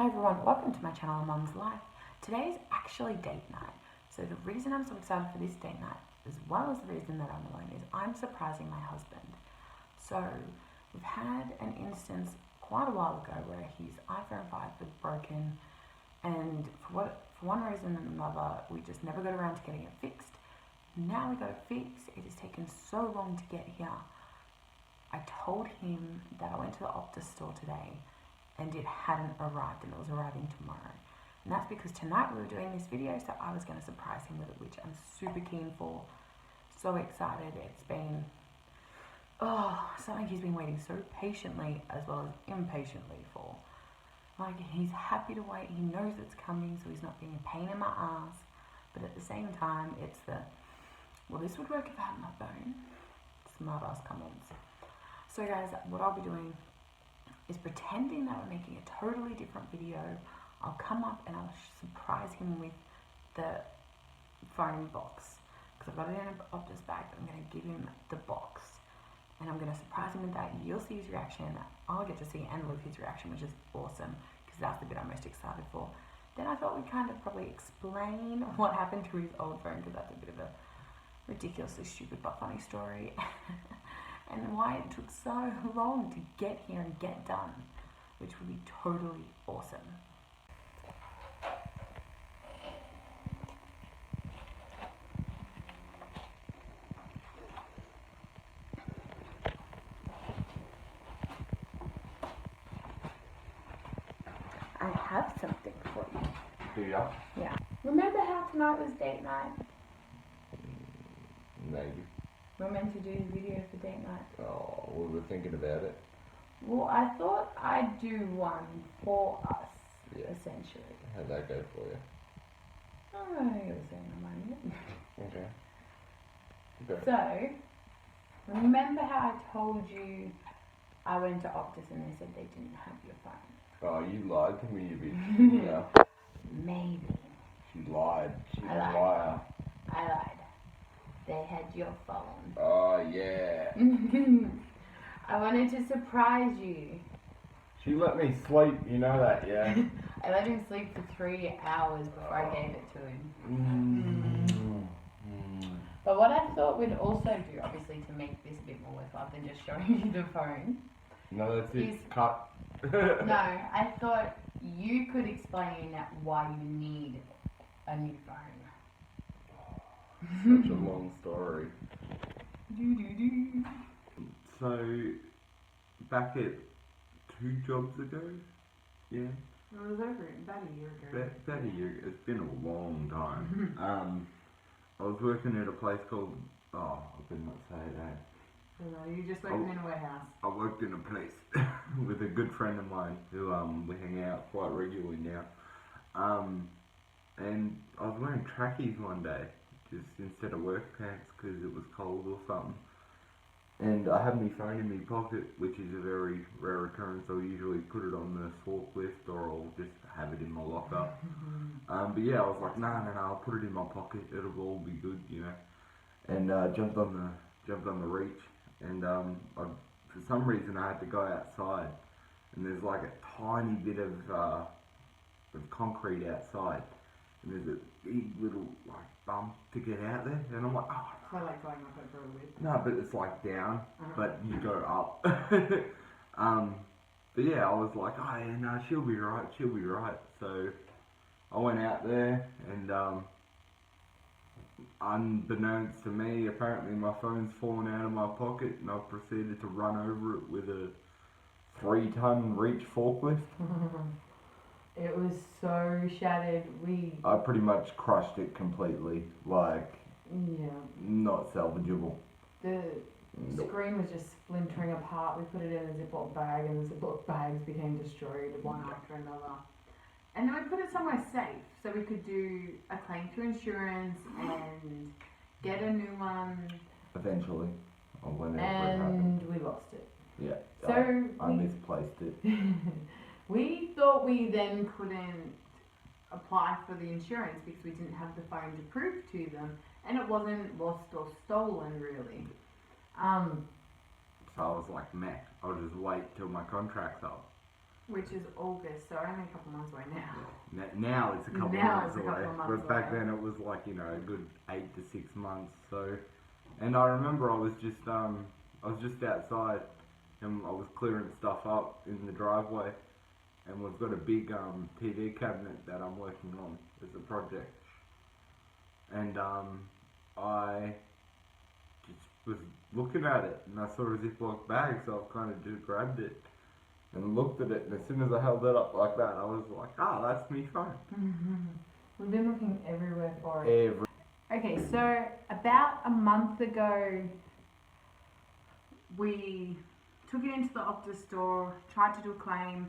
Hi everyone, welcome to my channel, Mum's Life. Today is actually date night. So the reason I'm so excited for this date night, as well as the reason that I'm alone, is I'm surprising my husband. So we've had an instance quite a while ago where his iPhone 5 was broken, and for one reason or another, we just never got around to getting it fixed. Now we got it fixed. It has taken so long to get here. I told him that I went to the Optus store today and it hadn't arrived, and it was arriving tomorrow. And that's because tonight we were doing this video, so I was going to surprise him with it, which I'm super keen for. So excited. It's been something he's been waiting so patiently as well as impatiently for. Like, he's happy to wait, he knows it's coming, so he's not being a pain in my ass. But at the same time, it's well, this would work if I had my phone. Smart ass comments. So guys, what I'll be doing is pretending that we're making a totally different video. I'll come up and I'll surprise him with the phone box, because I've got it in an Optus bag, but I'm going to give him the box and I'm going to surprise him with that. You'll see his reaction, I'll get to see and live his reaction, which is awesome, because that's the bit I'm most excited for. Then I thought we'd kind of probably explain what happened to his old phone, because that's a bit of a ridiculously stupid but funny story. And why it took so long to get here and get done, which would be totally awesome. I have something for you. Do ya? Yeah. Remember how tonight was date night? Maybe. We're meant to do the video for date night. Oh, we were thinking about it. Well, I thought I'd do one for us, essentially. How'd that go for you? Oh, you were saying I mind Okay. So, remember how I told you I went to Optus and they said they didn't have your phone? Oh, you lied to me, you bitch. Yeah. Maybe. She lied. She's I a lied. liar. I lied. They had your phone. Oh, yeah. I wanted to surprise you. She let me sleep, you know that, yeah? I let him sleep for 3 hours before I gave it to him. But what I thought we'd also do, obviously to make this a bit more worthwhile than just showing you the phone. No, that's it. Cut. No, I thought you could explain why you need a new phone. Such a long story. So, back at 2 jobs ago, yeah? It was over about a year ago. About a year. It's been a long time. I was working at a place called, I better not say that. No, you just working in a warehouse. I worked in a place with a good friend of mine who we hang out quite regularly now. And I was wearing trackies one day, just instead of work pants, because it was cold or something. And I had my phone in my pocket, which is a very rare occurrence. I'll usually put it on the forklift, or I'll just have it in my locker. But yeah, I was like, no, I'll put it in my pocket. It'll all be good, you know. And jumped on the reach, and for some reason I had to go outside, and there's like a tiny bit of concrete outside, and there's a big little like bump to get out there, and I'm like, oh. So like going up over a lid? No, but it's like down, but you go up. But yeah, I was like, oh yeah, no, she'll be right. So I went out there, and unbeknownst to me, apparently my phone's fallen out of my pocket, and I proceeded to run over it with a 3-ton reach forklift. It was so shattered. I pretty much crushed it completely, like, not salvageable. The screen was just splintering apart. We put it in a Ziploc bag, and the Ziploc bags became destroyed one after another. And then we put it somewhere safe, so we could do a claim to insurance and get a new one. Eventually, whenever it And happened. we lost it. Yeah, So I misplaced it. We thought we then couldn't apply for the insurance because we didn't have the phone to prove to them, and it wasn't lost or stolen really. So I was like, meh, I'll just wait till my contract's up. Which is August, so only a couple months away now. Now it's a couple Now months it's a couple away, of months but back away. then it was like a good 8 to 6 months. So, and I remember I was just outside, and I was clearing stuff up in the driveway, and we've got a big TV cabinet that I'm working on as a project, and I just was looking at it, and I saw a Ziploc bag, so I kind of just grabbed it and looked at it, and as soon as I held it up like that, I was like, that's me phone. We've been looking everywhere for it. Okay, so about a month ago, we took it into the Optus store, tried to do a claim,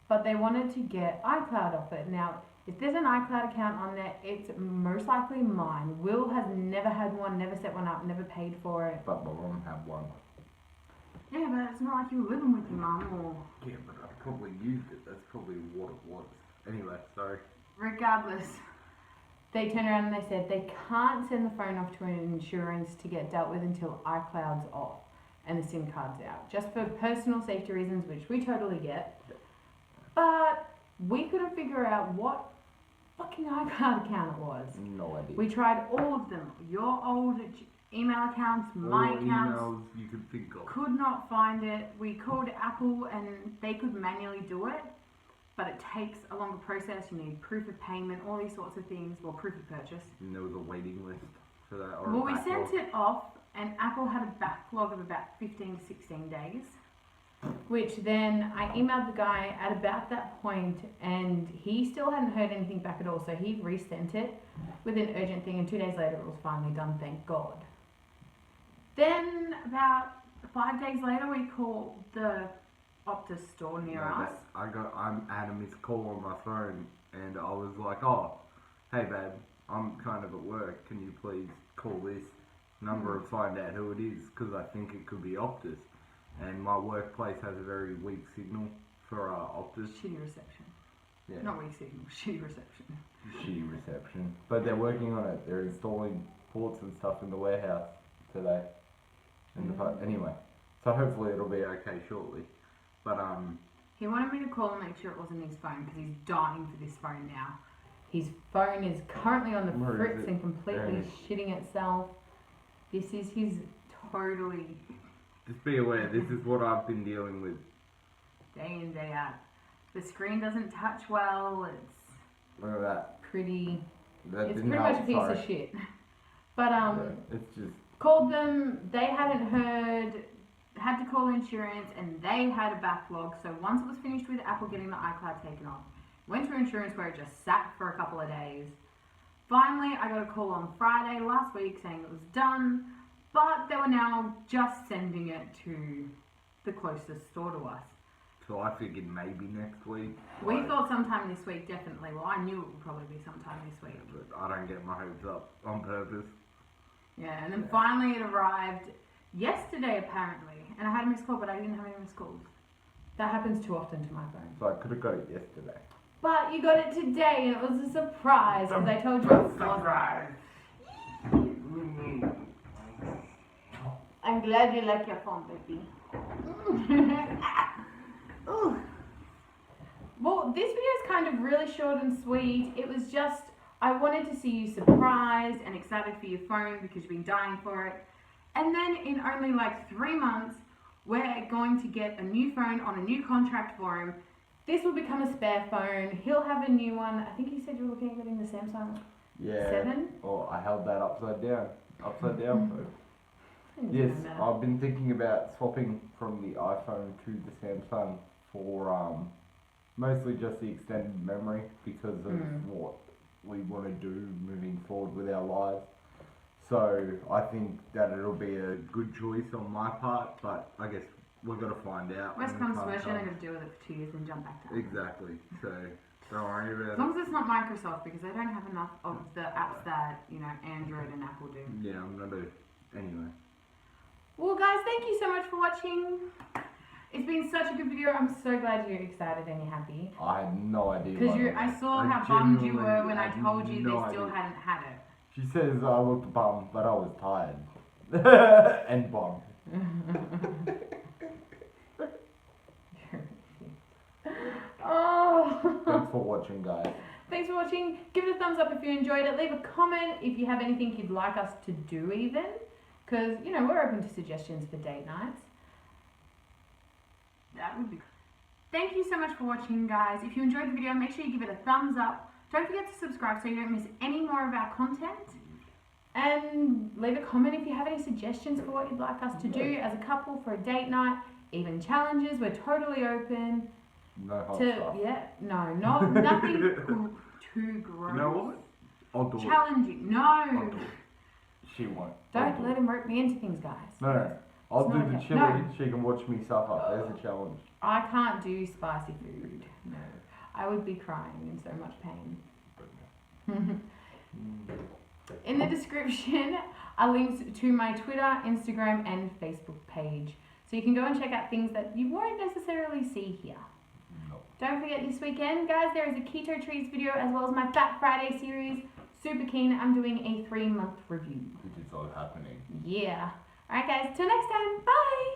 but they wanted to get iCloud off it. Now, if there's an iCloud account on there, it's most likely mine. Will has never had one, never set one up, never paid for it. But my mum had one. Yeah, but it's not like you were living with your mum or... Yeah, but I probably used it. That's probably what it was. Anyway, sorry. Regardless, they turned around and they said they can't send the phone off to an insurance to get dealt with until iCloud's off and the SIM card's out. Just for personal safety reasons, which we totally get. But we couldn't figure out what fucking iCloud account it was. No idea. We tried all of them. Your old email accounts, my All accounts. emails you could think of. Could not find it. We called Apple and they could manually do it, but it takes a longer process. You need proof of payment, all these sorts of things. Well, proof of purchase. And there was a waiting list for that. Or Well, a we backlog. sent it off, and Apple had a backlog of about 15 to 16 days. Which then I emailed the guy at about that point, and he still hadn't heard anything back at all. So he resent it with an urgent thing, and 2 days later it was finally done. Thank God. Then about 5 days later, we called the Optus store near us. I had a missed call on my phone, and I was like, hey babe, I'm kind of at work. Can you please call this number and find out who it is? Because I think it could be Optus. And my workplace has a very weak signal for Optus. Shitty reception. Yeah. Not weak signal, shitty reception. Shitty reception. But they're working on it. They're installing ports and stuff in the warehouse today. Anyway, so hopefully it'll be okay shortly. But He wanted me to call and make sure it wasn't his phone because he's dying for this phone now. His phone is currently on the Where is fritz it? and completely shitting itself. This is his totally just be aware, this is what I've been dealing with. day in, day out. The screen doesn't touch well. It's Look at that. pretty. That It's didn't pretty much a help, piece sorry. of shit. But It's just called them. They hadn't heard. Had to call insurance, and they had a backlog. So once it was finished with Apple getting the iCloud taken off, went to insurance where it just sat for a couple of days. Finally, I got a call on Friday last week saying it was done, but they were now just sending it to the closest store to us. so I figured maybe next week. We thought sometime this week, definitely. Well, I knew it would probably be sometime this week. But I don't get my hopes up on purpose. Yeah, and then finally it arrived yesterday apparently, and I had a missed call, but I didn't have any missed calls. That happens too often to my phone. So I could have got it yesterday. But you got it today, and it was a surprise because I told you it was. Surprise! I'm glad you like your phone, baby. Ooh. Well, this video is kind of really short and sweet. It was just, I wanted to see you surprised and excited for your phone because you've been dying for it. And then in only like 3 months, we're going to get a new phone on a new contract for him. This will become a spare phone. He'll have a new one. I think you said you were looking at getting the Samsung 7? Oh, I held that upside down. Upside down phone. Yes, I've been thinking about swapping from the iPhone to the Samsung for mostly just the extended memory because of what we want to do moving forward with our lives. So I think that it'll be a good choice on my part, but I guess we've got to find out. Worst when comes the to time worst, you're comes. going to deal with it for 2 years and jump back to Apple. Exactly. So don't worry As about it. long as it's not Microsoft, because they don't have enough of the apps that, you know, Android and Apple do. Yeah, I'm gonna do. Anyway. Well, guys, thank you so much for watching. It's been such a good video. I'm so glad you're excited and you're happy. I had no idea. Because I saw how bummed you were when I had told you no they still idea. hadn't had it. She says I looked bummed, but I was tired. And bummed. Oh. Thanks for watching, guys. Thanks for watching. Give it a thumbs up if you enjoyed it. Leave a comment if you have anything you'd like us to do even. Because, you know, we're open to suggestions for date nights. That would be... Thank you so much for watching, guys. If you enjoyed the video, make sure you give it a thumbs up. Don't forget to subscribe so you don't miss any more of our content. And leave a comment if you have any suggestions for what you'd like us to do as a couple for a date night. Even challenges, we're totally open. No hot To stuff. nothing too gross. You know what? I'll do it. Challenging. I'll No. do it. She won't. Don't let him rope me into things, guys. No. I'll It's do not the okay. chili. No. She can watch me suffer. There's a challenge. I can't do spicy food. No. I would be crying in so much pain. In the description are links to my Twitter, Instagram, and Facebook page. So you can go and check out things that you won't necessarily see here. No. Don't forget this weekend, guys, there is a Keto Treats video as well as my Fat Friday series. Super keen. I'm doing a 3-month review. It is all happening. Yeah. Alright, guys. Till next time. Bye.